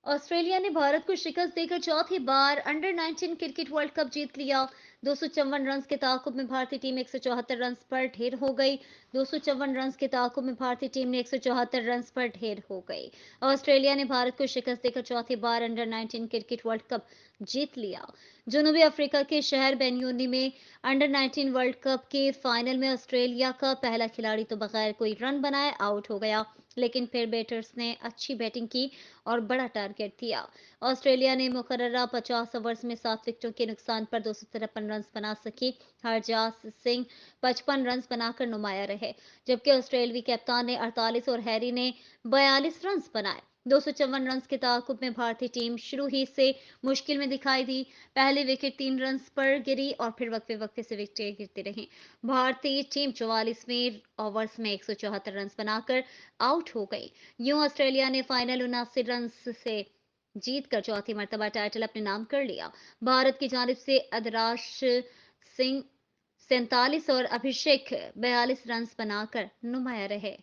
Australia ने भारत को शिकस्त देकर चौथी बार अंडर 19 क्रिकेट वर्ल्ड कप जीत लिया। 254 रन के ताकुब में भारतीय टीम 174 रन पर ढेर हो गई। 254 रन के ताकुब में भारतीय टीम ने 174 रन पर ढेर हो गई। ऑस्ट्रेलिया ने भारत को शिकस्त देकर चौथी बार अंडर 19 क्रिकेट वर्ल्ड कप जीत लिया। जनूबी अफ्रीका के शहर बेन्योनी में अंडर 19 वर्ल्ड कप के फाइनल में ऑस्ट्रेलिया का पहला खिलाड़ी तो बगैर कोई रन बनाए आउट हो गया, लेकिन फिर बैटर्स ने अच्छी बैटिंग की और बड़ा टारगेट दिया। ऑस्ट्रेलिया ने मुकर्ररा 50 ओवर्स में 7 विकेटों के नुकसान पर 253 रन बना सकी। हरजास सिंह 55 रन बनाकर नुमाया रहे, जबकि ऑस्ट्रेलियावी कप्तान ने 48 और हैरी ने 42 रन बनाए। 254 रन के ताकुब में भारतीय टीम शुरू ही से मुश्किल में दिखाई दी। पहले विकेट 3 रन पर गिरी और फिर वक्फे वक्फे से विकेटें गिरती रहीं। भारतीय टीम 44वें ओवर्स में 174 रन बनाकर आउट हो गई। यूं ऑस्ट्रेलिया ने फाइनल 79 रन से जीतकर चौथी मर्तबा टाइटल अपने नाम कर लिया। भारत की जानिब से अदराश सिंह 47 और अभिषेक 42 रन बनाकर नुमाया रहे।